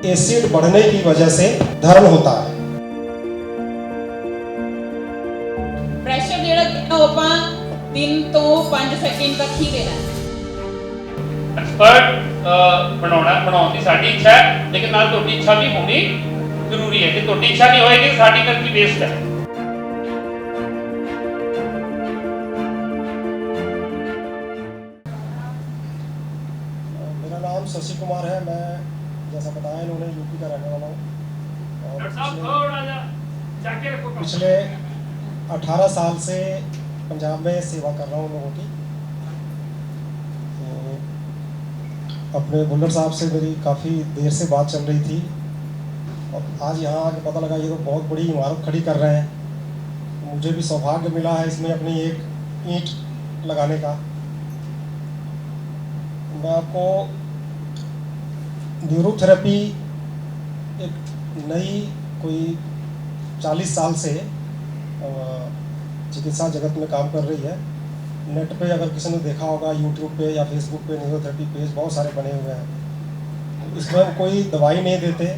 Acid बढ़ने की वजह से धर्म होता है। ਪ੍ਰੈਸ਼ਰ ਜਿਹੜਾ ਦੇਣਾ ਉਹ ਆਪਾਂ 3 ਤੋਂ 5 ਸੈਕਿੰਡ ਤੱਕ ਹੀ ਦੇਣਾ ਹੈ। ਐਕਸਪਰਟ ਬਣਾਉਣ ਦੀ ਸਾਡੀ ਇੱਛਾ ਹੈ, ਲੇਕਿਨ ਨਾਲ ਤੁਹਾਡੀ ਇੱਛਾ ਵੀ ਹੋਣੀ ਜ਼ਰੂਰੀ ਹੈ। ਜੇ ਤੁਹਾਡੀ ਇੱਛਾ ਨਹੀਂ ਹੋਏਗੀ ਸਾਡੀ ਮਿਹਨਤ ਵੇਸਟ ਹੈ। मेरा नाम शशि कुमार है। मैं जैसा बताया इन्होंने यूपी का रहने वाला हूँ और पिछले 18 साल से पंजाब में सेवा कर रहा हूँ लोगों की। तो अपने भुल्लर साहब से मेरी काफ़ी देर से बात चल रही थी और आज यहाँ आके पता लगा ये तो बहुत बड़ी इमारत खड़ी कर रहे हैं। मुझे भी सौभाग्य मिला है इसमें अपनी एक ईंट लगाने का। मैं आपको न्यूरोथेरेपी एक नई कोई 40 साल से चिकित्सा जगत में काम कर रही है। नेट पे अगर किसी ने देखा होगा यूट्यूब पे या फेसबुक पे न्यूरोथेरेपी पेज बहुत सारे बने हुए हैं। इसमें हम कोई दवाई नहीं देते,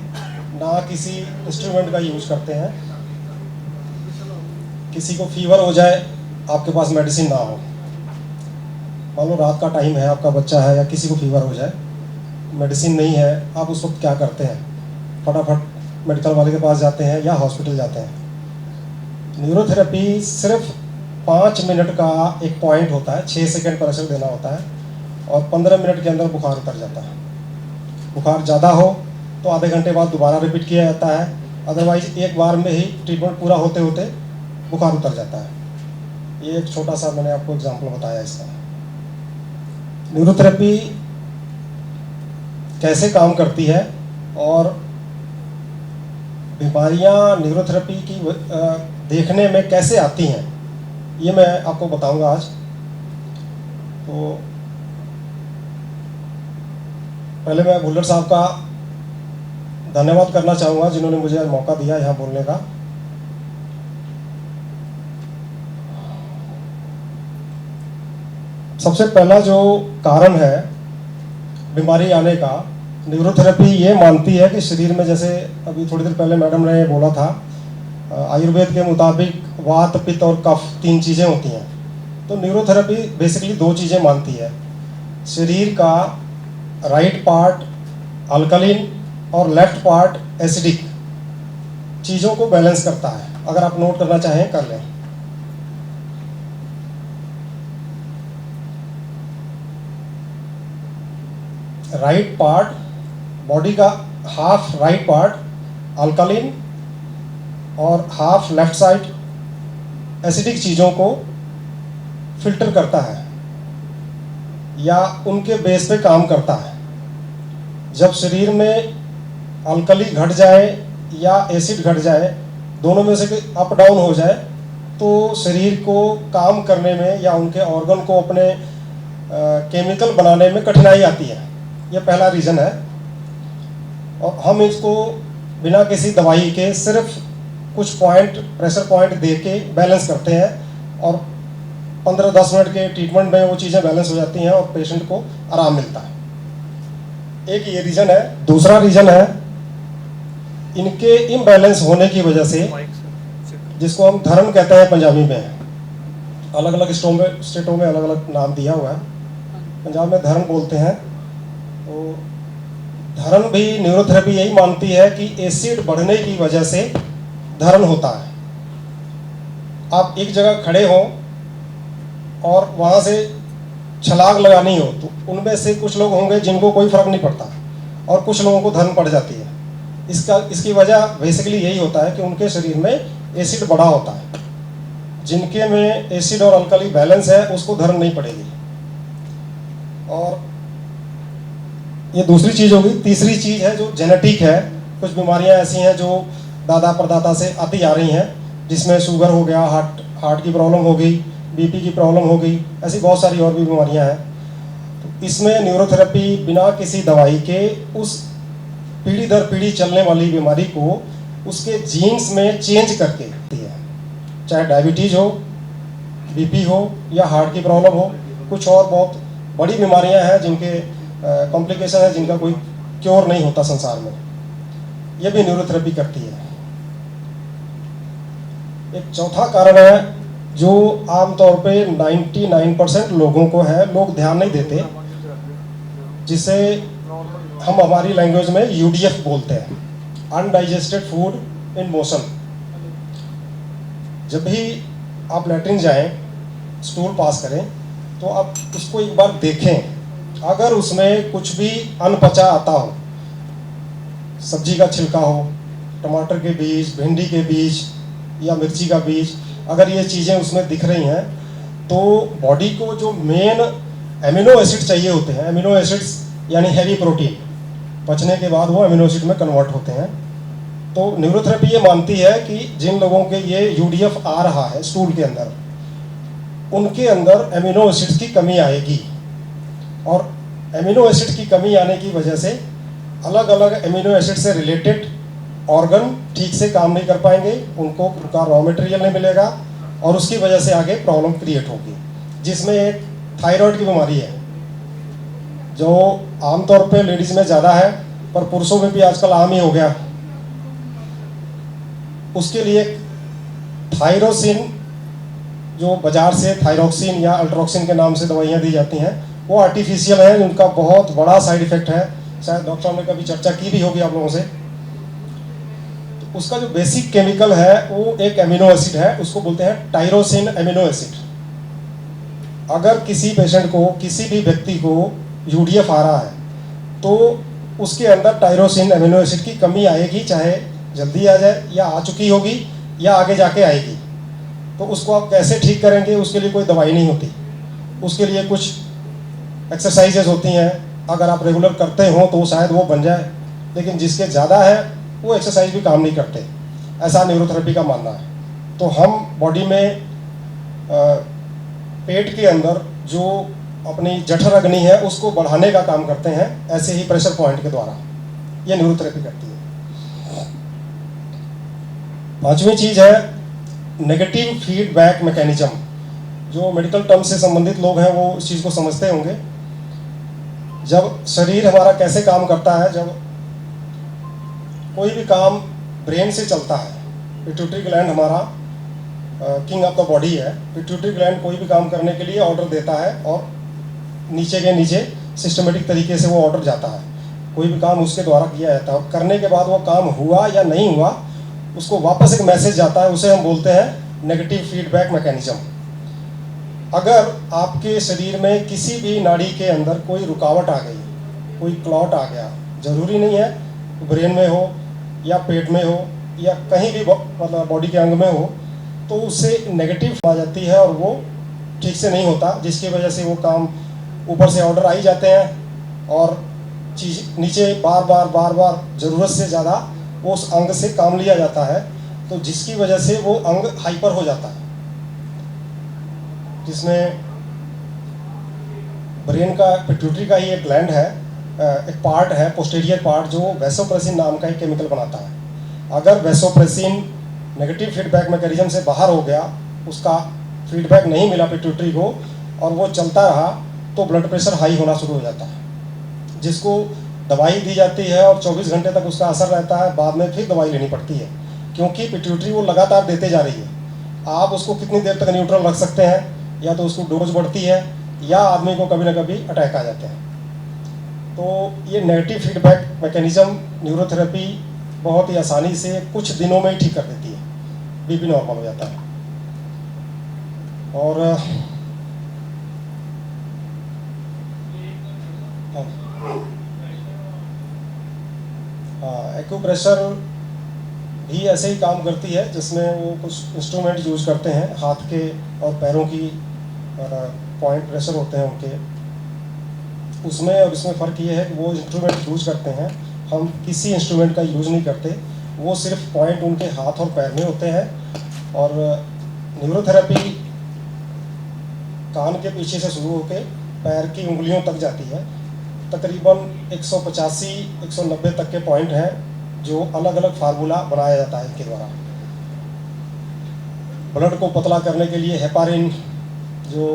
ना किसी इंस्ट्रूमेंट का यूज करते हैं। किसी को फीवर हो जाए, आपके पास मेडिसिन ना हो, मान लो रात का टाइम है, आपका बच्चा है या किसी को फीवर हो जाए, मेडिसिन नहीं है, आप उस वक्त क्या करते हैं? फटाफट मेडिकल वाले के पास जाते हैं या हॉस्पिटल जाते हैं। न्यूरोथेरेपी सिर्फ 5 मिनट का एक पॉइंट होता है, 6 सेकंड प्रेशर देना होता है और 15 मिनट के अंदर बुखार उतर जाता है। बुखार ज़्यादा हो तो आधे घंटे बाद दोबारा रिपीट किया जाता है, अदरवाइज एक बार में ही ट्रीटमेंट पूरा होते होते बुखार उतर जाता है। ये एक छोटा सा मैंने आपको एग्जाम्पल बताया इसका। न्यूरोथेरेपी कैसे काम करती है और बीमारियां न्यूरोथेरेपी की देखने में कैसे आती हैं, ये मैं आपको बताऊंगा आज। तो पहले मैं भुल्लर साहब का धन्यवाद करना चाहूँगा जिन्होंने मुझे मौका दिया यहाँ बोलने का। सबसे पहला जो कारण है बीमारी आने का, न्यूरोथेरेपी ये मानती है कि शरीर में, जैसे अभी थोड़ी देर पहले मैडम ने बोला था, आयुर्वेद के मुताबिक वात, पित्त और कफ 3 चीज़ें होती हैं। तो न्यूरोथेरेपी बेसिकली 2 चीज़ें मानती है। शरीर का राइट पार्ट अल्कलीन और लेफ्ट पार्ट एसिडिक चीज़ों को बैलेंस करता है। अगर आप नोट करना चाहें कर लें। राइट पार्ट बॉडी का हाफ राइट पार्ट अल्कलीन और हाफ लेफ्ट साइड एसिडिक चीज़ों को फिल्टर करता है या उनके बेस पे काम करता है। जब शरीर में अल्कली घट जाए या एसिड घट जाए, दोनों में से अप डाउन हो जाए, तो शरीर को काम करने में या उनके ऑर्गन को अपने केमिकल बनाने में कठिनाई आती है। ये पहला रीज़न है। और हम इसको बिना किसी दवाई के सिर्फ कुछ पॉइंट, प्रेशर पॉइंट दे के बैलेंस करते हैं और 15-10 मिनट के ट्रीटमेंट में वो चीज़ें बैलेंस हो जाती हैं और पेशेंट को आराम मिलता है। एक ये रीज़न है। दूसरा रीज़न है इनके इम्बैलेंस होने की वजह से, जिसको हम धर्म कहते हैं पंजाबी में, अलग अलग स्टेटों में अलग अलग नाम दिया हुआ है। पंजाब में धर्म बोलते हैं। तो धर्म भी न्यूरोथेरेपी यही मानती है कि एसिड बढ़ने की वजह से धर्म होता है। आप एक जगह खड़े हो और वहाँ से छलांग लगानी हो, तो उनमें से कुछ लोग होंगे जिनको कोई फर्क नहीं पड़ता और कुछ लोगों को धर्म पड़ जाती है। इसकी वजह बेसिकली यही होता है कि उनके शरीर में एसिड बढ़ा होता है। जिनके में एसिड और अल्कली बैलेंस है उसको धर्म नहीं पड़ेगी। और ये दूसरी चीज़ होगी। तीसरी चीज़ है जो जेनेटिक है। कुछ बीमारियां ऐसी हैं जो दादा परदादा से आती आ रही हैं, जिसमें शुगर हो गया, हार्ट की प्रॉब्लम हो गई, बीपी की प्रॉब्लम हो गई, ऐसी बहुत सारी और भी बीमारियां हैं। तो इसमें न्यूरोथेरेपी बिना किसी दवाई के उस पीढ़ी दर पीढ़ी चलने वाली बीमारी को उसके जीन्स में चेंज करके देती है। चाहे डायबिटीज़ हो, बीपी हो या हार्ट की प्रॉब्लम हो, कुछ और बहुत बड़ी बीमारियां हैं जिनके कॉम्प्लिकेशन है, जिनका कोई क्योर नहीं होता संसार में। ये भी न्यूरोथेरेपी करती है। एक चौथा कारण है जो आमतौर पे 99% लोगों को है, लोग ध्यान नहीं देते, जिसे हम हमारी लैंग्वेज में यूडीएफ बोलते हैं, अनडाइजेस्टेड फूड इन मोशन। जब भी आप लैट्रिन जाएं, स्टूल पास करें, तो आप उसको एक बार देखें। अगर उसमें कुछ भी अनपचा आता हो, सब्जी का छिलका हो, टमाटर के बीज, भिंडी के बीज या मिर्ची का बीज, अगर ये चीज़ें उसमें दिख रही हैं, तो बॉडी को जो मेन एमिनो एसिड चाहिए होते हैं, एमिनो एसिड्स यानी हैवी प्रोटीन, पचने के बाद वो एमिनो एसिड में कन्वर्ट होते हैं। तो न्यूरोथेरेपी ये मानती है कि जिन लोगों के ये यूडीएफ आ रहा है स्टूल के अंदर, उनके अंदर एमिनो एसिड्स की कमी आएगी, और एमिनो एसिड की कमी आने की वजह से अलग अलग एमिनो एसिड से रिलेटेड ऑर्गन ठीक से काम नहीं कर पाएंगे, उनको उनका रॉ मटेरियल नहीं मिलेगा, और उसकी वजह से आगे प्रॉब्लम क्रिएट होगी, जिसमें एक थायराइड की बीमारी है जो आमतौर पे लेडीज़ में ज़्यादा है, पर पुरुषों में भी आजकल आम ही हो गया। उसके लिए थायरोसिन, जो बाजार से थायरोक्सिन या अल्ट्रोक्सिन के नाम से दवाइयाँ दी जाती हैं, वो आर्टिफिशियल है, उनका बहुत बड़ा साइड इफेक्ट है। शायद डॉक्टर साहब ने कभी चर्चा की भी होगी आप लोगों से। तो उसका जो बेसिक केमिकल है वो एक एमिनो एसिड है, उसको बोलते हैं टायरोसिन एमिनो एसिड। अगर किसी पेशेंट को, किसी भी व्यक्ति को यूडीएफ आ रहा है, तो उसके अंदर टायरोसिन एमिनो एसिड की कमी आएगी, चाहे जल्दी आ जाए या आ चुकी होगी या आगे जाके आएगी। तो उसको आप कैसे ठीक करेंगे, उसके लिए कोई दवाई नहीं होती, उसके लिए कुछ एक्सरसाइजेज होती हैं, अगर आप रेगुलर करते हो तो शायद वो बन जाए, लेकिन जिसके ज़्यादा है वो एक्सरसाइज भी काम नहीं करते, ऐसा न्यूरोथेरेपी का मानना है। तो हम बॉडी में पेट के अंदर जो अपनी जठर अग्नि है उसको बढ़ाने का काम करते हैं, ऐसे ही प्रेशर पॉइंट के द्वारा ये न्यूरोथेरेपी करती है। पांचवी चीज़ है नेगेटिव फीडबैक मैकेनिज्म। जो मेडिकल टर्म से संबंधित लोग हैं वो इस चीज़ को समझते होंगे। जब शरीर हमारा कैसे काम करता है, जब कोई भी काम ब्रेन से चलता है, पिट्यूटरी ग्लैंड हमारा किंग ऑफ द बॉडी है। पिट्यूटरी ग्लैंड कोई भी काम करने के लिए ऑर्डर देता है और नीचे के नीचे सिस्टमेटिक तरीके से वो ऑर्डर जाता है, कोई भी काम उसके द्वारा किया जाता है, और करने के बाद वो काम हुआ या नहीं हुआ उसको वापस एक मैसेज जाता है, उसे हम बोलते हैं नेगेटिव फीडबैक मैकेनिज्म। अगर आपके शरीर में किसी भी नाड़ी के अंदर कोई रुकावट आ गई, कोई क्लॉट आ गया, ज़रूरी नहीं है ब्रेन में हो या पेट में हो या कहीं भी मतलब बॉडी के अंग में हो, तो उससे नेगेटिव आ जाती है और वो ठीक से नहीं होता, जिसकी वजह से वो काम ऊपर से ऑर्डर आ ही जाते हैं और चीज़ नीचे बार बार ज़रूरत से ज़्यादा वो उस अंग से काम लिया जाता है, तो जिसकी वजह से वो अंग हाइपर हो जाता है, जिसमें ब्रेन का पिट्यूटरी का ही एक ग्लैंड है, एक पार्ट है पोस्टीरियर पार्ट, जो वैसोप्रेसिन नाम का एक केमिकल बनाता है। अगर वैसोप्रेसिन नेगेटिव फीडबैक मैकेनिज्म से बाहर हो गया, उसका फीडबैक नहीं मिला पिट्यूटरी को और वो चलता रहा, तो ब्लड प्रेशर हाई होना शुरू हो जाता है, जिसको दवाई दी जाती है और 24 घंटे तक उसका असर रहता है, बाद में फिर दवाई लेनी पड़ती है, क्योंकि पिट्यूटरी वो लगातार देते जा रही है। आप उसको कितनी देर तक न्यूट्रल रख सकते हैं, या तो उसको डोज बढ़ती है या आदमी को कभी ना कभी अटैक आ जाते हैं। तो ये नेगेटिव फीडबैक मैकेनिज्म न्यूरोथेरेपी बहुत ही आसानी से कुछ दिनों में ही ठीक कर देती है, बीपी नॉर्मल हो जाता है। और एक्यूप्रेशर भी ऐसे ही काम करती है, जिसमें वो कुछ इंस्ट्रूमेंट यूज करते हैं, हाथ के और पैरों की पॉइंट प्रेशर होते हैं उनके, उसमें और इसमें फ़र्क ये है कि वो इंस्ट्रूमेंट यूज करते हैं, हम किसी इंस्ट्रूमेंट का यूज़ नहीं करते, वो सिर्फ पॉइंट उनके हाथ और पैर में होते हैं। और न्यूरोथेरेपी कान के पीछे से शुरू होकर पैर की उंगलियों तक जाती है। तकरीबन 185-190 तक के पॉइंट हैं, जो अलग अलग फार्मूला बनाया जाता है इनके द्वारा। ब्लड को पतला करने के लिए हेपारिन, जो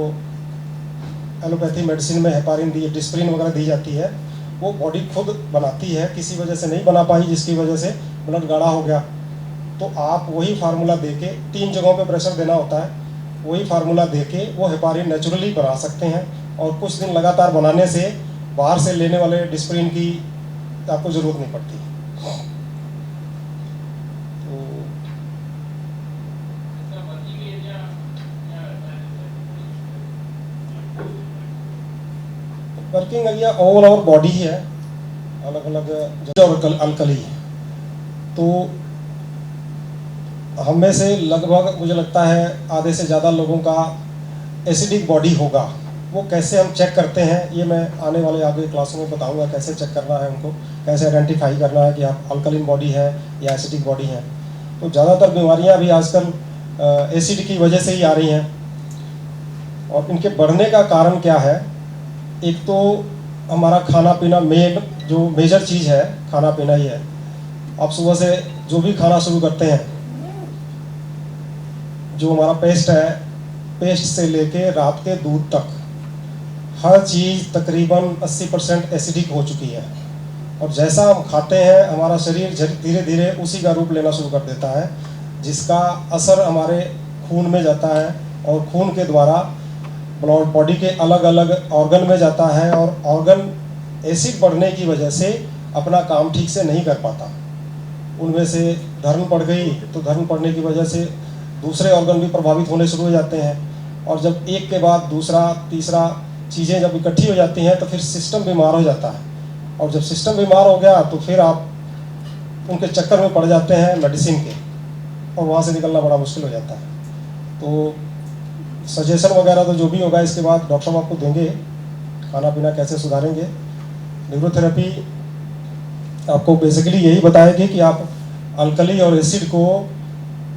एलोपैथी मेडिसिन में हेपारिन डिस्प्रिन वगैरह दी जाती है, वो बॉडी खुद बनाती है, किसी वजह से नहीं बना पाई, जिसकी वजह से ब्लड गाढ़ा हो गया, तो आप वही फार्मूला दे के 3 जगहों पे प्रेशर देना होता है, वही फार्मूला दे के वो हेपारिन नेचुरली बना सकते हैं। और कुछ दिन लगातार बनाने से बाहर से लेने वाले डिस्प्रिन की आपको ज़रूरत नहीं पड़ती। Working area all over body ही है, अलग अलग जगह अल्कली। तो हम में से लगभग मुझे लगता है आधे से ज़्यादा लोगों का एसिडिक बॉडी होगा। वो कैसे हम चेक करते हैं ये मैं आने वाले आगे क्लासों में बताऊंगा, कैसे चेक करना है उनको, कैसे आइडेंटिफाई करना है कि आप अल्कलीन बॉडी है या एसिडिक बॉडी है। तो ज़्यादातर बीमारियां भी आजकल एसिड की वजह से ही आ रही हैं। और इनके बढ़ने का कारण क्या है? एक तो हमारा खाना पीना, जो मेजर चीज़ है खाना पीना ही है। आप सुबह से जो भी खाना शुरू करते हैं, जो हमारा पेस्ट से लेके रात के दूध तक हर चीज़ तकरीबन 80% एसिडिक हो चुकी है। और जैसा हम खाते हैं हमारा शरीर धीरे धीरे उसी का रूप लेना शुरू कर देता है, जिसका असर हमारे खून में जाता है और खून के द्वारा बॉडी के अलग अलग ऑर्गन में जाता है। और ऑर्गन एसिड बढ़ने की वजह से अपना काम ठीक से नहीं कर पाता। उनमें से धर्म पड़ गई तो धर्म पड़ने की वजह से दूसरे ऑर्गन भी प्रभावित होने शुरू हो जाते हैं। और जब एक के बाद दूसरा तीसरा चीज़ें जब इकट्ठी हो जाती हैं तो फिर सिस्टम बीमार हो जाता है। और जब सिस्टम बीमार हो गया तो फिर आप उनके चक्कर में पड़ जाते हैं मेडिसिन के, और वहाँ से निकलना बड़ा मुश्किल हो जाता है। तो सजेशन वगैरह तो जो भी होगा इसके बाद डॉक्टर साहब आपको देंगे, खाना पीना कैसे सुधारेंगे। न्यूरोथेरेपी आपको बेसिकली यही बताएगी कि आप अल्कली और एसिड को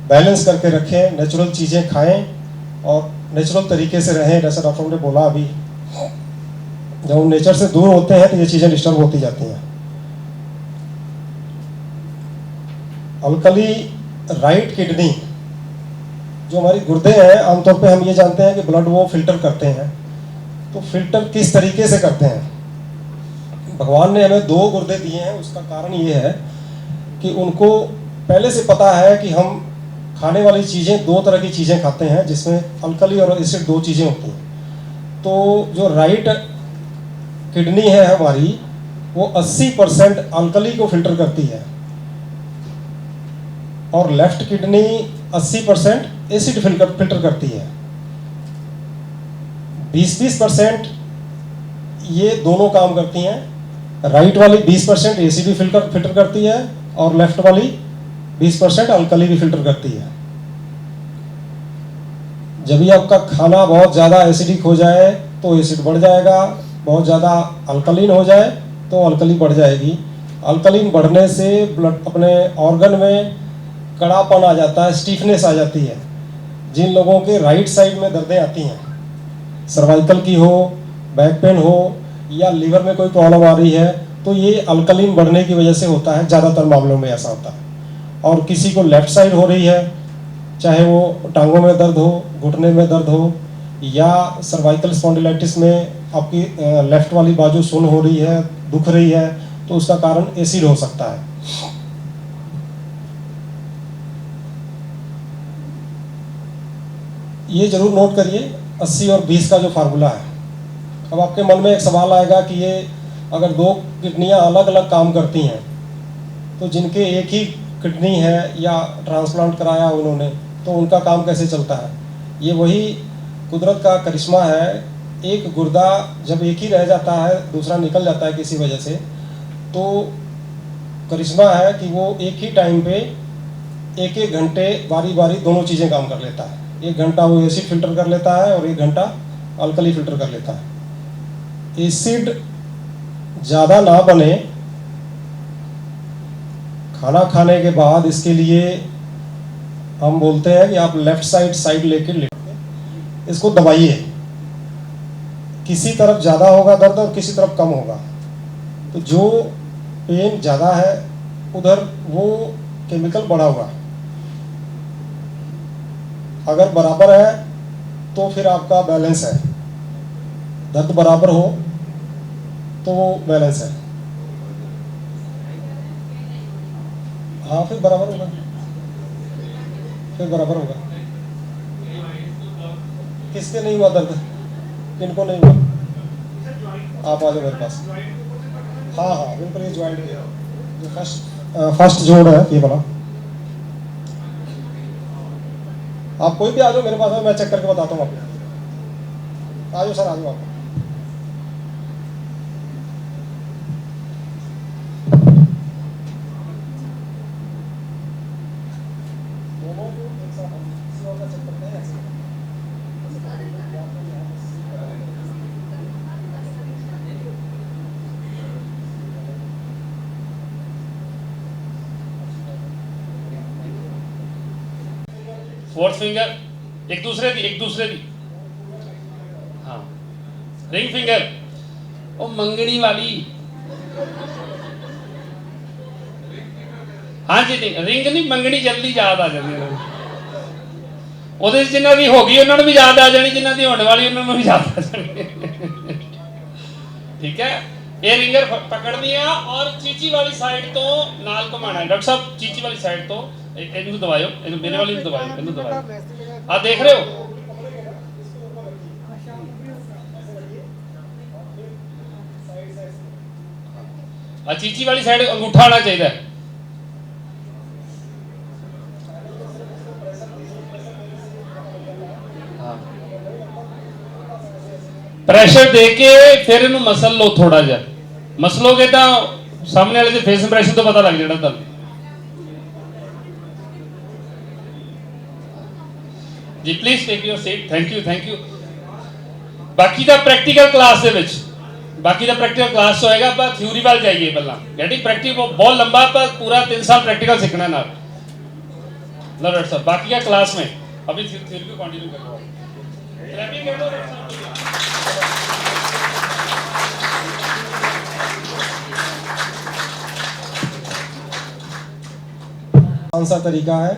बैलेंस करके रखें, नेचुरल चीज़ें खाएं और नेचुरल तरीके से रहें। जैसे डॉक्टर ने बोला अभी, जब हम नेचर से दूर होते हैं तो ये चीज़ें डिस्टर्ब होती जाती हैं। अल्कली राइट किडनी, जो हमारी गुर्दे हैं, आमतौर पे हम ये जानते हैं कि ब्लड वो फिल्टर करते हैं। तो फिल्टर किस तरीके से करते हैं? भगवान ने हमें 2 गुर्दे दिए हैं। उसका कारण ये है कि उनको पहले से पता है कि हम खाने वाली चीज़ें 2 तरह की चीज़ें खाते हैं, जिसमें अल्कली और एसिड 2 चीज़ें होती हैं। तो जो राइट किडनी है हमारी, वो 80% अल्कली को फिल्टर करती है और लेफ्ट किडनी 80% एसिड फिल्टर करती है। 20% ये दोनों काम करती हैं। राइट वाली 20% एसिड भी फिल्टर करती है और लेफ्ट वाली 20% अल्कली भी फिल्टर करती है। जब भी आपका खाना बहुत ज़्यादा एसिडिक हो जाए तो एसिड बढ़ जाएगा, बहुत ज़्यादा अल्कलीन हो जाए तो अल्कली बढ़ जाएगी। अल्कलीन बढ़ने से ब्लड अपने ऑर्गन में कड़ापन आ जाता है, स्टीफनेस आ जाती है। जिन लोगों के राइट साइड में दर्दें आती हैं, सर्वाइकल की हो, बैक पेन हो या लीवर में कोई प्रॉब्लम आ रही है, तो ये अल्कलीन बढ़ने की वजह से होता है। ज़्यादातर मामलों में ऐसा होता है। और किसी को लेफ़्ट साइड हो रही है, चाहे वो टांगों में दर्द हो, घुटने में दर्द हो, या सर्वाइकल स्पॉन्डिलाइटिस में आपकी लेफ़्ट वाली बाजू सुन्न हो रही है, दुख रही है, तो उसका कारण एसिड हो सकता है। ये जरूर नोट करिए 80 और 20 का जो फार्मूला है। अब आपके मन में एक सवाल आएगा कि ये अगर 2 किडनियां अलग अलग काम करती हैं, तो जिनके एक ही किडनी है या ट्रांसप्लांट कराया उन्होंने, तो उनका काम कैसे चलता है? ये वही कुदरत का करिश्मा है। एक गुर्दा जब एक ही रह जाता है, दूसरा निकल जाता है किसी वजह से, तो करिश्मा है कि वो एक ही टाइम पे 1-1 घंटे बारी बारी दोनों चीज़ें काम कर लेता है। 1 घंटा वो एसिड फिल्टर कर लेता है और 1 घंटा अल्कली फिल्टर कर लेता है। एसिड ज़्यादा ना बने खाना खाने के बाद, इसके लिए हम बोलते हैं कि आप लेफ्ट साइड लेके इसको दबाइए। किसी तरफ ज़्यादा होगा दर्द और किसी तरफ कम होगा। तो जो पेन ज़्यादा है उधर वो केमिकल बढ़ा हुआ। अगर बराबर है तो फिर आपका बैलेंस है। दर्द बराबर हो तो वो बैलेंस है। हाँ फिर बराबर होगा, फिर बराबर होगा। किसके नहीं हुआ दर्द, किनको नहीं हुआ? आप आ जाओ मेरे पास। हाँ हाँ बिल्कुल, ये ज्वाइंट जो फर्स्ट जोड़ है ये वाला। आप कोई भी आ जाओ मेरे पास, मैं चेक करके बताता हूँ आपको। आ जाओ सर, आ जाओ आप। दोनों को एक साथ हम किसी और का चेक करते हैं ऐसे। फोर्थ फिंगर एक दूसरे दी हाँ, रिंग फिंगर ओ मंगनी वाली। हाँ जी, नहीं रिंग नहीं, मंगनी जल्दी याद आ जाती है ਉਹਦੇ ਜਿਨ੍ਹਾਂ ਦੀ ਹੋ ਗਈ ਉਹਨਾਂ ਨੂੰ ਵੀ ਯਾਦ ਆ ਜਾਣੀ, ਜਿਨ੍ਹਾਂ ਦੀ ਹੋਣ ਵਾਲੀ ਉਹਨਾਂ ਨੂੰ ਵੀ ਯਾਦ आ जानी। ठीक है, ये रिंगर पकड़नी है और चीची वाली साइड तो नाल घुमाना है। डॉक्टर साहब चीची वाली साइड तो ਇਹਨੂੰ ਦਵਾਇਓ, ਇਹਨੂੰ ਮੇਰੇ ਵਾਲੀ ਨੂੰ ਦਵਾਇਓ, ਇਹਨੂੰ ਦਵਾਇਓ। ਆ ਦੇਖ ਰਹੇ ਹੋ ਆ ਚੀਚੀ ਵਾਲੀ ਸਾਈਡ ਅੰਗੂਠਾ ਆਣਾ ਚਾਹੀਦਾ ਹੈ। ਪ੍ਰੈਸ਼ਰ ਦੇ ਕੇ ਫਿਰ ਇਹਨੂੰ ਮਸਲ ਲਓ, ਥੋੜਾ ਜਿਹਾ ਮਸਲੋਗੇ ਤਾਂ ਸਾਹਮਣੇ ਵਾਲੇ ਦੇ ਫੇਸ ਇੰਪ੍ਰੈਸ਼ਨ ਤੋਂ ਪਤਾ ਲੱਗ ਜਾਣਾ ਤੁਹਾਨੂੰ। ਜੀ please take your seat, thank you. ਬਾਕੀ ਦਾ ਪ੍ਰੈਕਟੀਕਲ ਕਲਾਸ ਦੇ ਵਿੱਚ, ਬਾਕੀ ਦਾ ਪ੍ਰੈਕਟੀਕਲ ਕਲਾਸ ਹੋਏਗਾ। ਆਪਾਂ ਥਿਊਰੀ ਵੱਲ ਜਾਈਏ ਪਹਿਲਾਂ। ਗੈਟਿੰਗ ਪ੍ਰੈਕਟਿਕਲ बहुत लंबा, पर पूरा 3 साल प्रैक्टिकल सीखना ना। लो डॉक्टर साहब, बाकी का क्लास में अभी थ्योरी को कंटिन्यू करो। क्लैपिंग कर दो डॉक्टर साहब। कौन सा तरीका है?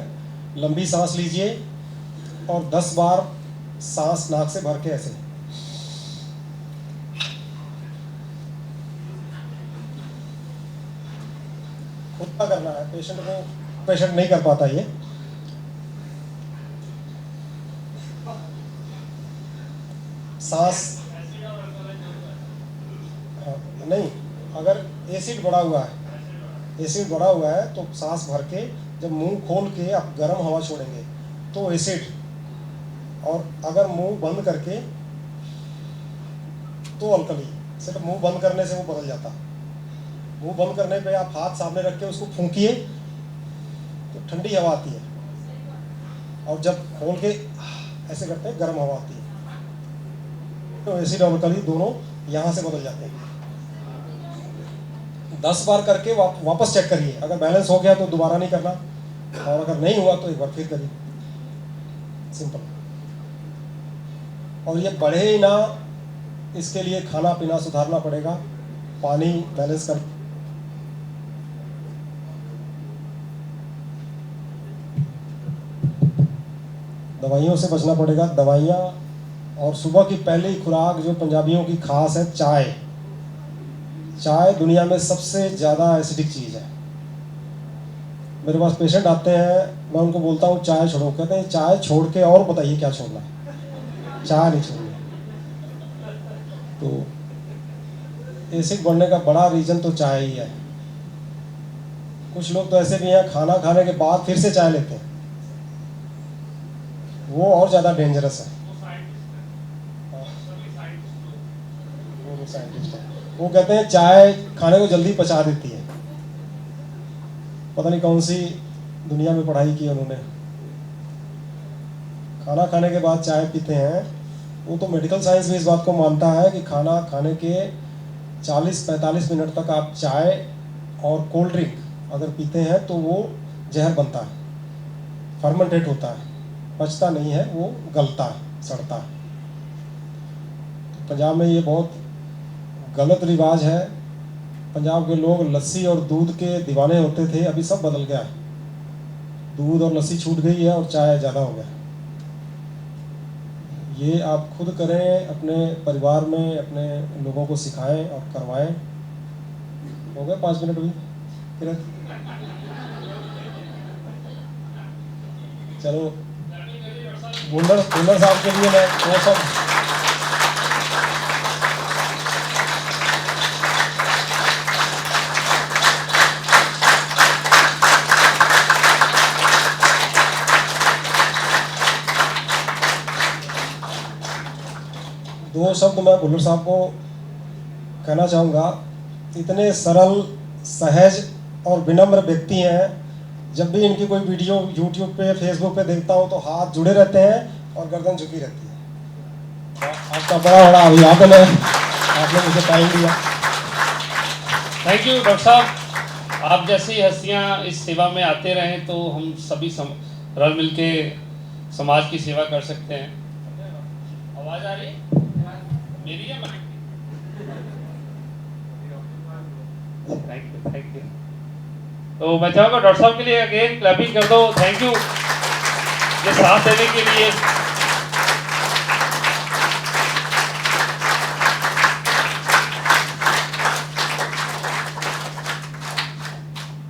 लंबी सांस लीजिए और 10 बार सांस नाक से भर के ऐसे। खुद का करना है, पेशेंट नहीं कर पाता ये। सांस नहीं, अगर एसिड बढ़ा हुआ है तो सांस भर के जब मुंह खोल के आप गर्म हवा छोड़ेंगे तो एसिड, और अगर मुंह बंद करके तो अल्कली। सिर्फ मुंह बंद करने से वो बदल जाता। मुंह बंद करने पे आप हाथ सामने रख के उसको फूंकिए तो ठंडी हवा आती है, और जब खोल के ऐसे करते हैं गर्म हवा आती है। तो एसिड और अल्कली दोनों यहाँ से बदल जाते हैं। 10 बार करके वापस चेक करिए। अगर बैलेंस हो गया तो दोबारा नहीं करना, और अगर नहीं हुआ तो एक बार फिर करिए। सिंपल। और ये बढ़े ही ना, इसके लिए खाना पीना सुधारना पड़ेगा, पानी बैलेंस कर। दवाइयों से बचना पड़ेगा। दवाइयाँ और सुबह की पहली खुराक जो पंजाबियों की खास है, चाय दुनिया में सबसे ज़्यादा एसिडिक चीज़ है। मेरे पास पेशेंट आते हैं, मैं उनको बोलता हूँ चाय छोड़ो, कहते हैं चाय छोड़ के और बताइए क्या छोड़ना है, चाय नहीं छोड़नी। तो एसिड बढ़ने का बड़ा रीज़न तो चाय ही है। कुछ लोग तो ऐसे भी हैं, खाना खाने के बाद फिर से चाय लेते हैं, वो और ज़्यादा डेंजरस है। वो साइंटिस्ट है, वो कहते हैं चाय खाने को जल्दी पचा देती है। पता नहीं कौन सी दुनिया में पढ़ाई की उन्होंने। खाना खाने के बाद चाय पीते हैं, वो तो मेडिकल साइंस भी इस बात को मानता है कि खाना खाने के 40-45 मिनट तक आप चाय और कोल्ड ड्रिंक अगर पीते हैं तो वो जहर बनता है, फर्मेंटेट होता है, पचता नहीं है, वो गलता है, सड़ता है। पंजाब में ये बहुत गलत रिवाज है। पंजाब के लोग लस्सी और दूध के दीवाने होते थे, अभी सब बदल गया है। दूध और लस्सी छूट गई है और चाय ज़्यादा हो गया। ये आप खुद करें, अपने परिवार में अपने लोगों को सिखाएं और करवाएं। हो गए 5 मिनट भी? फिर चलो बुल्लर साहब के लिए मैं वो सब दो शब्द मैं बुल्लर साहब को कहना चाहूँगा। इतने सरल, सहज और विनम्र व्यक्ति हैं। जब भी इनकी कोई वीडियो यूट्यूब पे, फेसबुक पे देखता हूँ तो हाथ जुड़े रहते हैं और गर्दन झुकी रहती है। आपका बड़ा बड़ा अभिवादन है, आपने मुझे टाइम दिया। थैंक यू डॉक्टर साहब। आप जैसी हस्तियाँ इस सेवा में आते रहें तो हम सभी रल मिल के समाज की सेवा कर सकते हैं। आवाज़ आ रही है मेरी या माइक? Thank you. तो मैं चाहूँगा डॉक्टर साहब के लिए अगेन क्लैपिंग कर दो। थैंक यू ये साथ देने के लिए।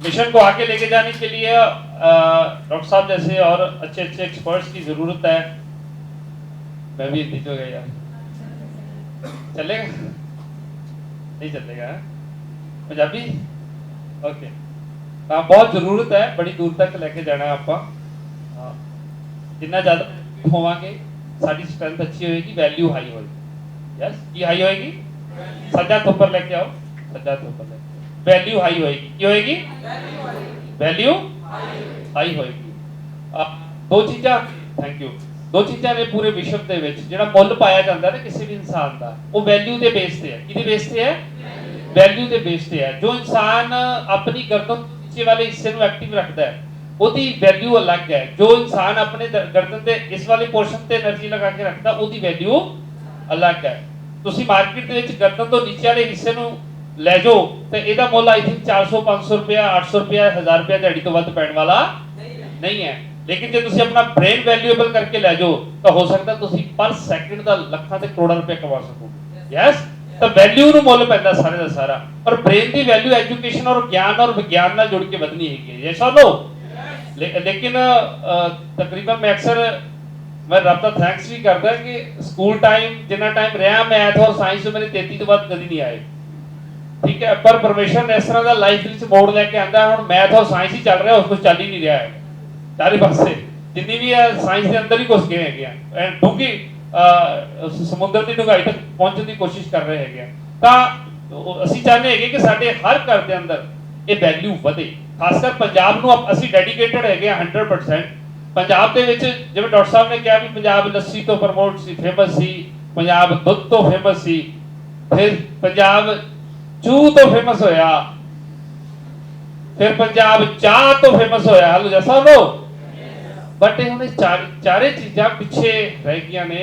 मिशन को आगे लेके जाने के लिए डॉक्टर साहब जैसे और अच्छे अच्छे एक्सपर्ट्स की जरूरत है। मैं भी हिंदी हो गया यार, चलेगा नहीं चलेगा? पंजाबी ओके। हाँ बहुत जरूरत है, बड़ी दूर तक लेके जाना है आपका। जितना ज़्यादा होवांगे साड़ी स्ट्रेंथ अच्छी होएगी, वैल्यू हाई होएगी। यस ये हाई होएगी, सज्जा तो ऊपर लेके आओ, सज्जा तो ऊपर लेके वैल्यू हाई होएगी। क्या होएगी? वैल्यू हाई होएगी। दो चीज़ां थैंक यू दो चीज़ां ने पूरे विश्व ਦੇ ਵਿੱਚ ਜਿਹੜਾ ਮੁੱਲ ਪਾਇਆ ਜਾਂਦਾ ਨਾ ਕਿਸੇ ਵੀ ਇਨਸਾਨ ਦਾ, ਉਹ ਵੈਲਿਊ ਦੇ ਬੇਸ ਤੇ ਹੈ। ਕਿਹਦੇ ਬੇਸ ਤੇ ਹੈ? ਵੈਲਿਊ ਦੇ ਬੇਸ ਤੇ ਹੈ। ਜੋ ਇਨਸਾਨ ਆਪਣੀ ਗਰਦਨ ਨੀਚੇ ਵਾਲੇ ਹਿੱਸੇ ਨੂੰ ਐਕਟਿਵ ਰੱਖਦਾ ਹੈ ਉਹਦੀ ਵੈਲਿਊ ਅਲੱਗ ਹੈ। ਜੋ ਇਨਸਾਨ ਆਪਣੇ ਗਰਦਨ ਦੇ ਇਸ ਵਾਲੇ ਪੋਰਸ਼ਨ ਤੇ એનર્ਜੀ ਲਗਾ ਕੇ ਰੱਖਦਾ ਉਹਦੀ ਵੈਲਿਊ ਅਲੱਗ ਹੈ। ਤੁਸੀਂ ਮਾਰਕੀਟ ਦੇ ਵਿੱਚ ਗਰਦਨ ਤੋਂ ਨੀਚੇ ਵਾਲੇ ਹਿੱਸੇ ਨੂੰ ਲੈ ਜਾਓ ਤੇ ਇਹਦਾ ਮੁੱਲ ਆਈ ਥਿੰਕ 400 500 ਰੁਪਿਆ 800 ਰੁਪਿਆ 1000 ਰੁਪਿਆ ਦਿਹਾੜੀ ਤੋਂ ਵੱਧ ਪੈਣ ਵਾਲਾ ਨਹੀਂ ਹੈ। लेकिन जो तुसी अपना ब्रेन वैल्यूएबल करके ले जाओ तो हो सकता तुसी पर सेकंड दा ਲੱਖਾਂ ਤੇ ਕਰੋੜਾਂ ਰੁਪਏ ਕਮਾ ਸਕੋ। यस ਤਾਂ ਵੈਲਿਊ ਨੂੰ ਮੁੱਲ ਪੈਂਦਾ ਸਾਰੇ ਦਾ ਸਾਰਾ। ਪਰ ਬ੍ਰੇਨ ਦੀ ਵੈਲਿਊ ਐਜੂਕੇਸ਼ਨ ਔਰ ਵਿਗਿਆਨ ਨਾਲ ਜੁੜ ਕੇ ਵਧਣੀ ਹੈਗੀ ਹੈ। ਯੈਸ ਔਰ नो? लेकिन तकरीबन मैं अक्सर मैं रब ਦਾ थैंक्स भी करदा कि स्कूल टाइम जिन्ना टाइम रहा मैथ और साइंस में मेरे 33 ਤੋਂ ਬਾਅਦ ਕਦੀ ਨਹੀਂ ਆਏ। ठीक है, पर परमेश्वर ने इस तरह ਦਾ ਲਾਈਫ ਵਿੱਚ ਮੋੜ ਲੈ ਕੇ ਆਂਦਾ। ਹੁਣ ਮੈਥ ਔਰ ਸਾਇੰਸ ਹੀ ਚੱਲ ਰਿਹਾ, ਉਸ ਕੁਝ ਚੱਲ ਹੀ ਨਹੀਂ ਰਿਹਾ ਹੈ। चारे पासे जिन्नी भी है साइंस के अंदर ही घुस गए हैं, डूंगी समुद्र की डूंघाई तक पहुंचने की कोशिश कर रहे हैं। तो ਅਸੀਂ ਚਾਹੁੰਦੇ ਹੈਗੇ ਕਿ ਸਾਡੇ ਹਰ ਘਰ ਦੇ ਅੰਦਰ ਇਹ ਵੈਲਿਊ ਵਧੇ। ਖਾਸ ਕਰ ਪੰਜਾਬ ਨੂੰ ਅਸੀਂ ਡੈਡੀਕੇਟਡ ਹੈਗੇ 100%। ਪੰਜਾਬ ਦੇ ਵਿੱਚ ਜਿਵੇਂ ਡਾਕਟਰ ਸਾਹਿਬ ਨੇ ਕਿਹਾ ਵੀ ਪੰਜਾਬ ਲੱਸੀ ਤੋਂ ਪ੍ਰਮੋਟ ਸੀ, ਫੇਮਸ ਸੀ, ਪੰਜਾਬ ਦੁੱਧ ਤੋਂ ਫੇਮਸ ਸੀ, ਫਿਰ ਪੰਜਾਬ ਚੂਹ ਤੋਂ ਫੇਮਸ ਹੋਇਆ, ਫਿਰ ਪੰਜਾਬ ਚਾਹ ਤੋਂ ਫੇਮਸ ਹੋਇਆ। ਹਲੋ ਜੈਸਾ ਲੋ बट हमने चारे चीज़ां पिछे रह गई ने।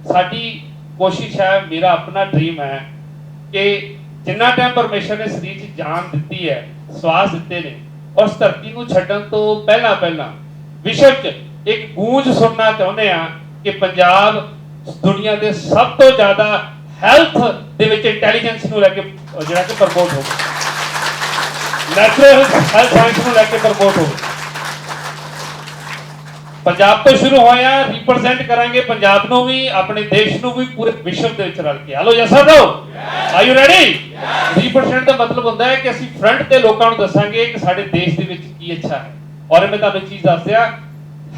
साडी कोशिश है, मेरा अपना ड्रीम है कि जिन्ना टाइम परमेश्वर ने शरीर च जान दी है, श्वास दिते ने, और इस धरती को छड्डण तो पहला विश्व च एक गूंज सुनना चाहुंदे आ कि पंजाब दुनिया के सब तो ज़्यादा हैल्थ दे विच इंटैलीजेंस नूं लैके जिहड़ा कि प्रमोट हो, नैचुरल हैल्थ साइंस नूं लैके प्रमोट हो। पंजाब तो शुरू होया, रिप्रेजेंट करांगे पंजाब नूं भी, अपने देश नूं भी, पूरे विश्व दे विच रल के। Hello yes no, are you ready? Represent दा मतलब हुंदा है कि ਅਸੀਂ फ्रंट ਤੇ ਲੋਕਾਂ ਨੂੰ ਦੱਸਾਂਗੇ ਕਿ ਸਾਡੇ ਦੇਸ਼ ਦੇ ਵਿੱਚ ਕੀ ਅੱਛਾ ਹੈ। ਔਰ ਮੈਂ ਤੁਹਾਨੂੰ ਚੀਜ਼ ਦੱਸਿਆ,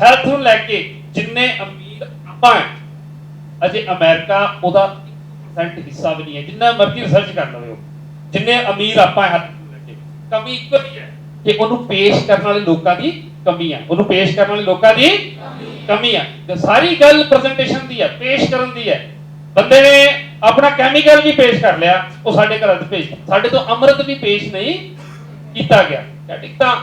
ਹੈਲਥ ਨੂੰ ਲੈ ਕੇ ਜਿੰਨੇ ਅਮੀਰ ਆਪਾਂ ਅਜੇ ਅਮਰੀਕਾ ਉਹਦਾ 1% ਹਿੱਸਾ ਵੀ ਨਹੀਂ ਹੈ। ਜਿੰਨਾ ਮਰਜ਼ੀ ਰਿਸਰਚ ਕਰ ਲਓ, ਜਿੰਨੇ ਅਮੀਰ ਆਪਾਂ ਹੈਲਥ ਨੂੰ ਲੈ ਕੇ, ਕਮੀ ਇੱਕੋ ਹੀ ਹੈ ਕਿ ਉਹਨੂੰ ਪੇਸ਼ ਕਰਨ ਵਾਲੇ ਲੋਕਾਂ ਦੀ कमी है। ਉਹਨੂੰ ਪੇਸ਼ ਕਰਨ ਵਾਲੇ ਲੋਕਾਂ ਦੀ ਕਮੀ ਹੈ। ਤੇ ਸਾਰੀ ਗੱਲ ਪ੍ਰੈਜੈਂਟੇਸ਼ਨ ਦੀ ਹੈ, ਪੇਸ਼ ਕਰਨ ਦੀ ਹੈ। ਬੰਦੇ ਨੇ ਆਪਣਾ ਕੈਮੀਕਲ ਵੀ ਪੇਸ਼ ਕਰ ਲਿਆ, ਉਹ ਸਾਡੇ ਘਰਾਂ ਦੇ ਪੇਸ਼, ਸਾਡੇ ਤੋਂ ਅੰਮ੍ਰਿਤ ਵੀ ਪੇਸ਼ ਨਹੀਂ ਕੀਤਾ ਗਿਆ। ਠੀਕ ਤਾਂ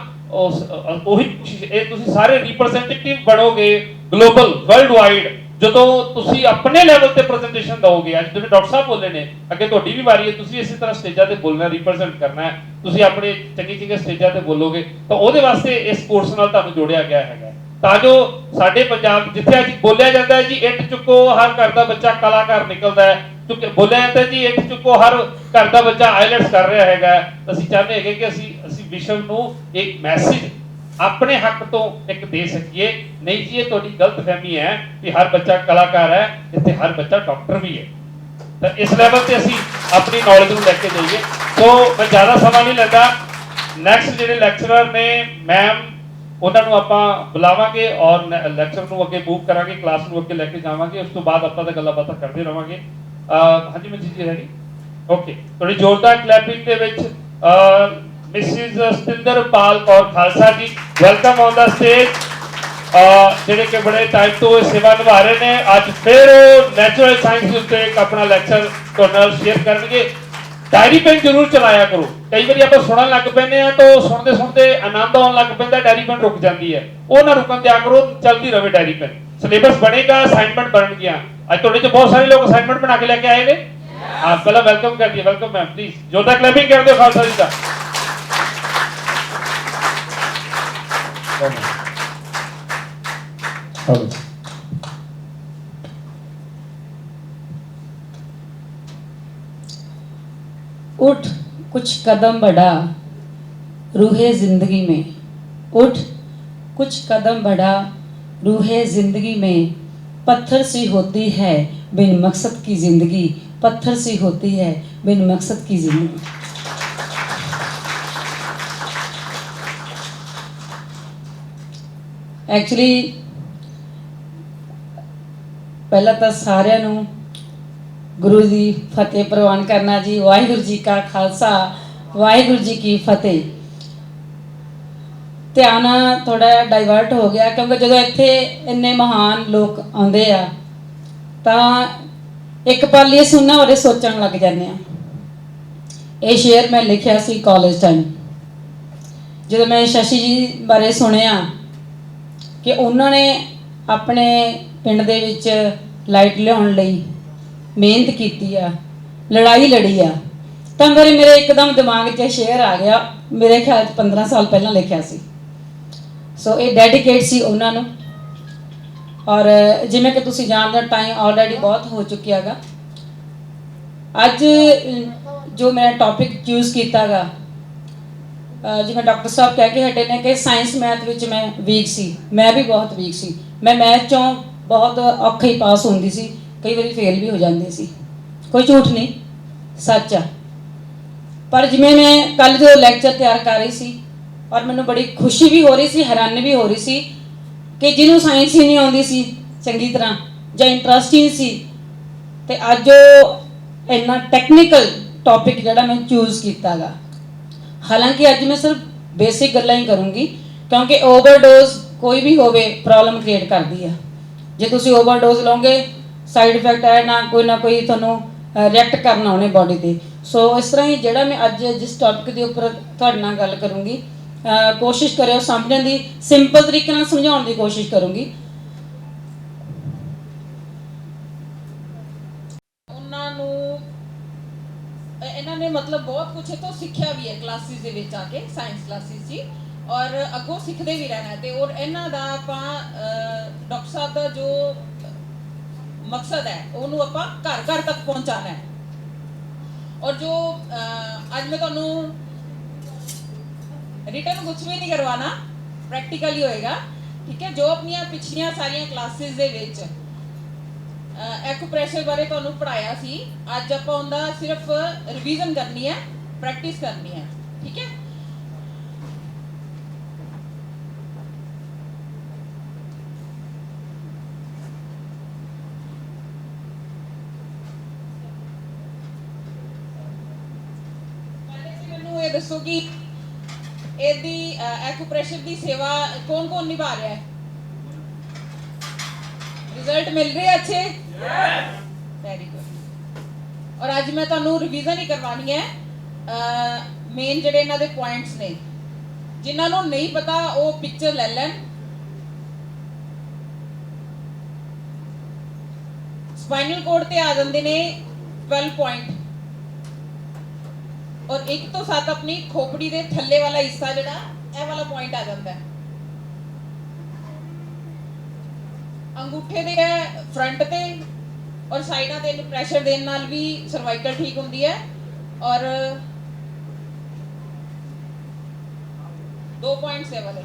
ਉਹੀ ਇਹ ਤੁਸੀਂ ਸਾਰੇ ਰਿਪਰੈਜ਼ੈਂਟੇਟਿਵ ਬਣੋਗੇ ਗਲੋਬਲ ਵਰਲਡ ਵਾਈਡ ਜਦੋਂ ਤੁਸੀਂ ਆਪਣੇ ਲੈਵਲ ਤੇ ਪ੍ਰੈਜੈਂਟੇਸ਼ਨ ਦਿਓਗੇ। ਅੱਜ ਜਿਵੇਂ ਡਾਕਟਰ ਸਾਹਿਬ ਬੋਲੇ ਨੇ, ਅੱਗੇ ਤੁਹਾਡੀ ਵੀ ਵਾਰੀ ਹੈ, ਤੁਸੀਂ ਇਸੇ ਤਰ੍ਹਾਂ ਸਟੇਜਾਂ ਤੇ ਬੋਲਣਾ, ਰਿਪਰੈਜ਼ੈਂਟ ਕਰਨਾ ਹੈ। ਤੁਸੀਂ ਆਪਣੇ ਚੰਗੀ ਸਟੇਜਾਂ ਤੇ ਬੋਲੋਗੇ ਤਾਂ ਉਹਦੇ ਵਾਸਤੇ ਇਸ ਕੋਰਸ ਨਾਲ ਤੁਹਾਨੂੰ ਜੋੜਿਆ ਗਿਆ ਹੈਗਾ, ਤਾਂ ਜੋ ਸਾਡੇ ਪੰਜਾਬ ਜਿੱਥੇ ਅੱਜ ਬੋਲਿਆ ਜਾਂਦਾ ਹੈ ਜੀ ਇੱਟ ਚੁੱਕੋ ਹਰ ਘਰ ਦਾ ਬੱਚਾ ਕਲਾਕਾਰ ਨਿਕਲਦਾ ਹੈ, ਬੋਲਿਆ ਜਾਂਦਾ ਜੀ ਇੱਟ ਚੁੱਕੋ ਹਰ ਘਰ ਦਾ ਬੱਚਾ ਆਈਲੈਟਸ ਕਰ ਰਿਹਾ ਹੈਗਾ। ਅਸੀਂ ਚਾਹੁੰਦੇ ਹੈਗੇ ਕਿ ਅਸੀਂ ਵਿਸ਼ਵ ਨੂੰ ਇੱਕ ਮੈਸੇਜ ਆਪਣੇ ਹੱਕ ਤੋਂ ਇੱਕ ਦੇ ਸਕੀਏ। ਨਹੀਂ ਜੀ ਇਹ ਤੁਹਾਡੀ ਗਲਤ ਫਹਿਮੀ ਹੈ ਕਿ ਹਰ ਬੱਚਾ ਕਲਾਕਾਰ ਹੈ, ਇੱਥੇ ਹਰ ਬੱਚਾ ਡਾਕਟਰ ਵੀ ਹੈ। ਤਾਂ ਇਸ ਲੈਵਲ ਤੇ ਅਸੀਂ ਆਪਣੀ ਨੌਲੇਜ ਨੂੰ ਲੈ ਕੇ ਜਾਈਏ। ਸੋ ਮੈਂ ਜ਼ਿਆਦਾ ਸਮਾਂ ਨਹੀਂ ਲੈਂਦਾ। ਨੈਕਸਟ ਜਿਹੜੇ ਲੈਕਚਰਰ ਨੇ ਮੈਮ, ਉਹਨਾਂ ਨੂੰ ਆਪਾਂ ਬੁਲਾਵਾਂਗੇ ਔਰ ਲੈਕਚਰ ਨੂੰ ਅੱਗੇ ਮੂਵ ਕਰਾਂਗੇ, ਕਲਾਸ ਨੂੰ ਅੱਗੇ ਲੈ ਕੇ ਜਾਵਾਂਗੇ। ਉਸ ਤੋਂ ਬਾਅਦ ਆਪਾਂ ਤਾਂ ਗੱਲਾਂ ਬਾਤਾਂ ਕਰਦੇ ਰਹਾਂਗੇ। ਹਾਂਜੀ ਮਨਜੀਤ ਜੀ ਰੈਡੀ? ਓਕੇ, ਥੋੜੀ ਜ਼ੋਰਦਾਰ ਕਲੈਪਿੰਗ ਦੇ ਵਿੱਚ ਮਿਸਿਸ ਸਤਿੰਦਰਪਾਲ ਕੌਰ ਖਾਲਸਾ ਜੀ, ਵੈਲਕਮ ਔਨ ਦਾ ਸਟੇਜ। ਜਿਹੜੇ ਕਿ ਬੜੇ ਟਾਈਮ ਤੋਂ ਇਹ ਸੇਵਾ ਨਿਭਾ ਰਹੇ ਨੇ, ਅੱਜ ਫਿਰ ਉਹ ਨੈਚੁਰਲ ਸਾਇੰਸ ਦੇ ਉੱਤੇ ਇੱਕ ਆਪਣਾ ਲੈਕਚਰ ਤੁਹਾਡੇ ਨਾਲ ਸ਼ੇਅਰ ਕਰਨਗੇ। ਡਾਇਰੀ ਪੈਨ ਜ਼ਰੂਰ ਚਲਾਇਆ ਕਰੋ। ਕਈ ਵਾਰੀ ਆਪਾਂ ਸੁਣਨ ਲੱਗ ਪੈਂਦੇ ਆ ਤਾਂ ਸੁਣਦੇ ਸੁਣਦੇ ਆਨੰਦ ਆਉਣ ਲੱਗ ਪੈਂਦਾ, ਡਾਇਰੀ ਪੈਨ ਰੁਕ ਜਾਂਦੀ ਹੈ। ਉਹ ਨਾ ਰੁਕਣ ਦਿਆ ਕਰੋ, ਚੱਲਦੀ ਰਹੇ ਡਾਇਰੀ ਪੈਨ। ਸਿਲੇਬਸ ਬਣੇਗਾ, ਅਸਾਈਨਮੈਂਟ ਬਣਨਗੀਆਂ। ਅੱਜ ਤੁਹਾਡੇ ਚ ਬਹੁਤ ਸਾਰੇ ਲੋਕ ਅਸਾਈਨਮੈਂਟ ਬਣਾ ਕੇ ਲੈ ਕੇ ਆਏ ਨੇ। ਹਾਂ, ਪਹਿਲਾਂ ਵੈਲਕਮ ਕਰ ਦਈਏ। ਵੈਲਕਮ ਮੈਮ, ਪਲੀਜ਼ ਜੋਰਦਾਰ ਕਲੈਪਿੰਗ ਕਰ ਦਿਓ ਖਾਲਸਾ ਜੀ ਦਾ। उठ कुछ कदम बढ़ा रूहे जिंदगी में, उठ कुछ कदम बढ़ा रूहे जिंदगी में, पत्थर सी होती है बिन मकसद की जिंदगी, पत्थर सी होती है बिन मकसद की जिंदगी। एक्चुअली पहला तो सारिਆਂ ਨੂੰ गुरु जी फतेह प्रवान करना जी। वाहिगुरु जी का खालसा, वाहिगुरु जी की फतेह। ध्यान थोड़ा डाइवर्ट हो गया क्योंकि जो इत्थे इन्ने महान लोग आते आ तां एक पल ये सुनना बारे सोचण लग जाते हैं। ये शेयर मैं लिखिया सी कॉलेज टाइम, जो मैं शशि जी बारे सुनिया कि उन्होंने अपने पिंड दे विच लाइट लियाउण लई मेहनत की आ, लड़ाई लड़ी आ, तो मेरे एकदम दिमाग च शेयर आ गया। मेरे ख्याल 15 साल पहला लिखा सी। सो ये डेडिकेट सी उन्होंने। और जिमें कि तुसीं जानते टाइम ऑलरेडी बहुत हो चुकिया गा। अज जो मैं टॉपिक चूज़ किया गा, जिवें डॉक्टर साहब कह के हटे ने कि साइंस मैथ विच मैं वीक सी, मैं भी बहुत वीक सी। मैं मैथ चों बहुत औखे ही पास होंदी सी, कई बार फेल भी हो जाती सी। कोई झूठ नहीं, सच आ। पर जिमें मैं कल जो लैक्चर तैयार कर रही सी और मैनूं बड़ी खुशी भी हो रही सी, हैरानी भी हो रही सी कि जिन्होंने साइंस ही नहीं आती सी चंगी तरह या इंटरस्ट ही नहीं सी, ते अज इन्ना टैक्नीकल टॉपिक जिहड़ा मैं चूज़ किया गा। हालांकि अज मैं सिर्फ बेसिक गल्लां ही करूँगी क्योंकि ओवरडोज कोई भी होवे प्रॉब्लम क्रिएट करती है। जे तुसीं ओवरडोज लोगे साइड इफेक्ट है ना कोई थोनों रिएक्ट करना उन्हें बॉडी ते। सो इस तरह ही जिहड़ा मैं अज जिस टॉपिक के उपर तुहाडे नाल गल करूँगी, कोशिश करियो समझण दी, सिंपल तरीके नाल समझाउण दी कोशिश करूँगी। इन्होंने मतलब बहुत कुछ तो सीखा भी है क्लासिस दे विच आके, साइंस क्लासिस जी, और अगों सीखते भी रहना है। और इन्हां दा आपां डॉक्टर साहब का जो मकसद है उन्होंने आपां घर घर तक पहुँचाना है। और जो अज मैं तुहानूं रिटर्न कुछ भी नहीं करवाना, प्रैक्टिकल ही होएगा, ठीक है। जो अपनियां पिछलियां सारियां क्लासिस दे विच एक्यूप्रेशर बारे तुहानूं पढ़ाया सी, अज आपां उहदा सिर्फ रिवीजन करनी है, प्रैक्टिस करनी है, ठीक है। मैनूं ये दसो कि ਇਹਦੀ एक्यूप्रेशर की सेवा कौन कौन निभा रहा है? रिजल्ट मिल रहे अच्छे? Very good. और अज मैं तुहानूं रिवीजन ही करवानी है। मेन जिहड़े इन्हां दे पॉइंट्स ने, जिन्हां नूं नहीं पता वो पिक्चर ले लैण। स्पाइनल कोड ते आ जांदे ने 12 पॉइंट, और 1 तो 7 अपनी खोपड़ी दे थल्ले वाला हिस्सा जिहड़ा ए वाला पॉइंट आ जाता है। अंगूठे दे फ्रंट ते और साइडां ते प्रेशर देने नाल भी सर्वाइकल ठीक होंदी है। और 2 पॉइंट्स है वाले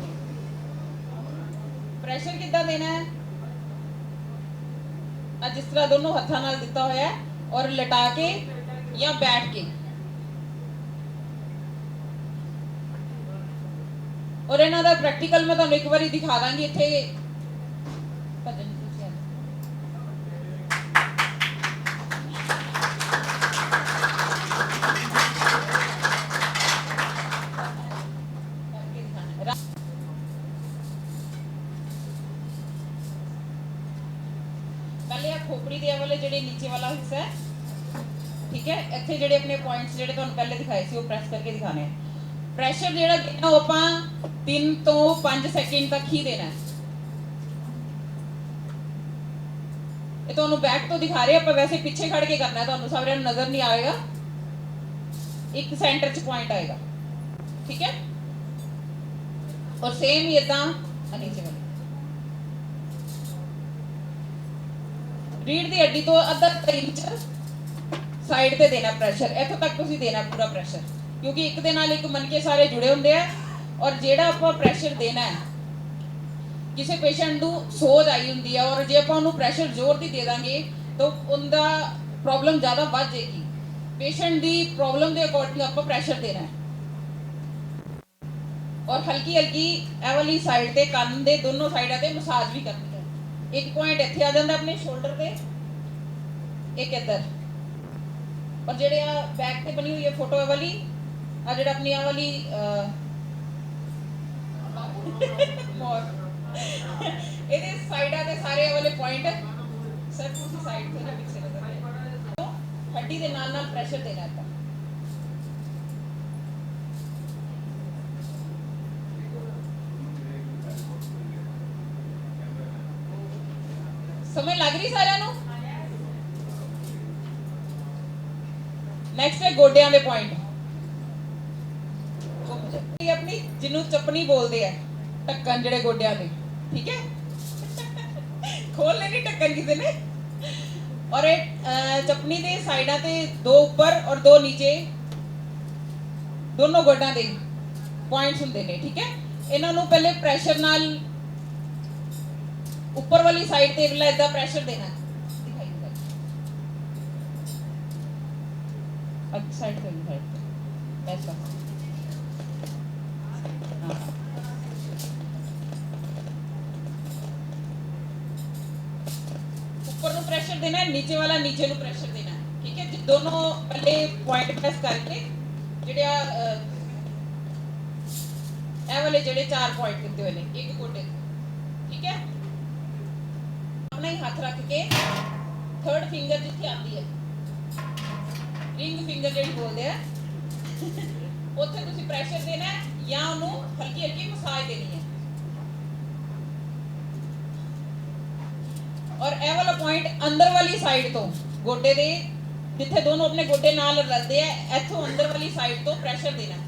ਪ੍ਰੈਸ਼ਰ ਕਿੱਦਾਂ ਦੇਣਾ ਹੈ ਆ ਜਿਸ ਤਰ੍ਹਾਂ ਦੋਨੋਂ ਹੱਥਾਂ ਨਾਲ ਦਿੱਤਾ ਹੋਇਆ ਹੈ ਔਰ ਲਟਾ ਕੇ ਜਾਂ ਬੈਠ ਕੇ ਔਰ ਇਹਨਾਂ ਦਾ ਪ੍ਰੈਕਟੀਕਲ ਮੈਂ ਤੁਹਾਨੂੰ ਇੱਕ ਵਾਰੀ ਦਿਖਾ ਦਾਂਗੀ ਇੱਥੇ ਭਜਨ ਤੁਸੀਂ ਪਹਿਲੇ ਆ ਖੋਪੜੀ ਦੇ ਵਾਲੇ ਜਿਹੜੇ ਨੀਚੇ ਵਾਲਾ ਹਿੱਸਾ ਹੈ ਠੀਕ ਹੈ ਇੱਥੇ ਜਿਹੜੇ ਆਪਣੇ ਪੁਆਇੰਟਸ ਜਿਹੜੇ ਤੁਹਾਨੂੰ ਪਹਿਲੇ ਦਿਖਾਏ ਸੀ ਉਹ ਪ੍ਰੈਸ ਕਰਕੇ ਦਿਖਾਣੇ ਆ ਪ੍ਰੈਸ਼ਰ ਜਿਹੜਾ ਦੇਣਾ ਉਹ ਆਪਾਂ 3 ਤੋਂ 5 ਸੈਕਿੰਡ ਤੱਕ ਹੀ ਦੇਣਾ ਹੈ ਇਹ ਤੁਹਾਨੂੰ ਬੈਕ ਤੋਂ ਦਿਖਾ ਰਹੇ ਆਪਾਂ ਵੈਸੇ ਪਿੱਛੇ ਖੜ ਕੇ ਕਰਨਾ ਹੈ ਤੁਹਾਨੂੰ ਸਾਰਿਆਂ ਨੂੰ ਨਜ਼ਰ ਨਹੀਂ ਆਏਗਾ ਇੱਕ ਸੈਂਟਰ 'ਚ ਪੁਆਇੰਟ ਆਏਗਾ ਠੀਕ ਹੈ ਔਰ ਸੇਮ ਹੀ ਇਦਾਂ ਨੀਚੇ ਵਾਲੀ ਰੀੜ ਦੀ ਹੱਡੀ ਤੋਂ ਅੱਧਾ ਇੰਚ ਸਾਈਡ ਤੇ ਦੇਣਾ ਪ੍ਰੈਸ਼ਰ ਇੱਥੋਂ ਤੱਕ ਤੁਸੀਂ ਦੇਣਾ ਪੂਰਾ ਪ੍ਰੈਸ਼ਰ ਕਿਉਂਕਿ ਇੱਕ ਦੇ ਨਾਲ ਇੱਕ ਮਣਕੇ ਸਾਰੇ ਜੁੜੇ ਹੁੰਦੇ ਆ ਔਰ ਜਿਹੜਾ ਆਪਾਂ ਪ੍ਰੈਸ਼ਰ ਦੇਣਾ ਹੈ ਕਿਸੇ ਪੇਸ਼ੈਂਟ ਨੂੰ ਸੋਜ ਆਈ ਹੁੰਦੀ ਹੈ ਔਰ ਜੇ ਆਪਾਂ ਉਹਨੂੰ ਪ੍ਰੈਸ਼ਰ ਜ਼ੋਰ ਦੀ ਦੇ ਦਾਂਗੇ ਤਾਂ ਉਹਦਾ ਪ੍ਰੋਬਲਮ ਜ਼ਿਆਦਾ ਵੱਧ ਜਾਏਗੀ ਪੇਸ਼ੈਂਟ ਦੀ ਪ੍ਰੋਬਲਮ ਦੇ ਅਕੋਰਡਿੰਗ ਆਪਾਂ ਪ੍ਰੈਸ਼ਰ ਦੇਣਾ ਹੈ ਔਰ ਹਲਕੀ ਹਲਕੀ ਇਹ ਵਾਲੀ ਸਾਈਡ ਤੇ ਕੰਨ ਦੇ ਦੋਨੋਂ ਸਾਈਡਾਂ ਤੇ ਮਸਾਜ ਵੀ ਕਰਨੀ ਹੈ ਇੱਕ ਪੁਆਇੰਟ ਇੱਥੇ ਆ ਜਾਂਦਾ ਆਪਣੇ ਸ਼ੋਲਡਰ ਤੇ ਇੱਕ ਇੱਧਰ और जेड़े आ बैक पे बनी हुई है फोटो वाली आ जेड़ा अपनी आ वाली मोर ਇਹਦੇ ਸਾਈਡਾਂ ਤੇ ਸਾਰੇ ਵਾਲੇ ਪੁਆਇੰਟ ਸਰ ਤੁਸੀਂ ਸਾਈਡ ਤੇ ਨਾ ਪਿੱਛੇ ਨਜ਼ਰ तो ਹੱਡੀ ਦੇ ਨਾਲ ਨਾਲ ਪ੍ਰੈਸ਼ਰ ਦੇਣਾ ਹੈ ਸਮਝ ਲੱਗ ਰਹੀ ਸਾਰਿਆਂ ਨੂੰ नेक्स्ट है गोडियां दे पॉइंट अपनी जिन्नू चपनी बोलते हैं ढक्कन जेड़े गोडियां दे ठीक है खोल लेनी ढक्कन किसी ने और चपनी दे साइडा ते दो ऊपर और दो नीचे दोनों गोडियां दे पॉइंट्स हुंदे ने ठीक है इन्हां नू पहले प्रेशर नाल ऊपर वाली साइड ते इदा प्रेशर देना साइड पे ऐसा ऊपर नु प्रेशर देना है नीचे वाला नीचे नु प्रेशर देना है ठीक है दोनों पहले पॉइंट प्रेस करके जेड़े ए वाले जेड़े 4 पॉइंट दिते हुए ने एक गोडे ठीक है अपना ही हाथ रख के थर्ड फिंगर जिथे आती है रिंग फिंगर जेडी बोलते हैं ਉੱਥੇ ਤੁਸੀਂ ਪ੍ਰੈਸ਼ਰ ਦੇਣਾ ਹੈ ਜਾਂ ਉਹਨੂੰ ਹਲਕੀ ਹਲਕੀ ਮਸਾਜ ਦੇਣੀ ਹੈ ਔਰ ਇਹ ਵਾਲਾ ਪੁਆਇੰਟ ਅੰਦਰ ਵਾਲੀ ਸਾਈਡ ਤੋਂ ਗੋਡੇ ਦੇ ਜਿੱਥੇ ਦੋਨੋਂ ਆਪਣੇ ਗੋਡੇ ਨਾਲ ਰਲਦੇ ਆ ਇੱਥੋਂ ਅੰਦਰ ਵਾਲੀ ਸਾਈਡ ਤੋਂ ਪ੍ਰੈਸ਼ਰ ਦੇਣਾ ਹੈ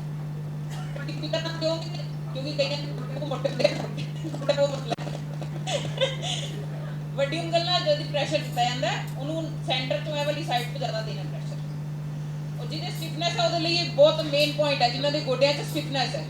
ਕਿਉਂਕਿ ਕਈਆਂ ਨੂੰ ਮੋਟੇ ਦੇ ਵੱਡੀ ਉਂਗਲ ਨਾਲ ਜਦੋਂ ਪ੍ਰੈਸ਼ਰ ਦਿੱਤਾ ਜਾਂਦਾ ਉਹਨੂੰ ਸੈਂਟਰ ਤੋਂ ਇਹ ਵਾਲੀ ਸਾਈਡ ਤੋਂ ਜ਼ਿਆਦਾ ਦੇਣਾ ਪ੍ਰੈਸ਼ਰ ਜਿਹਦੇ ਸਟਿਫਨੈਸ ਹੈ ਉਹਦੇ ਲਈ ਇਹ ਬਹੁਤ ਮੇਨ ਪੁਆਇੰਟ ਹੈ ਜਿਨ੍ਹਾਂ ਦੇ ਗੋਡਿਆਂ 'ਚ ਸਟਿਫਨੈਸ ਹੈ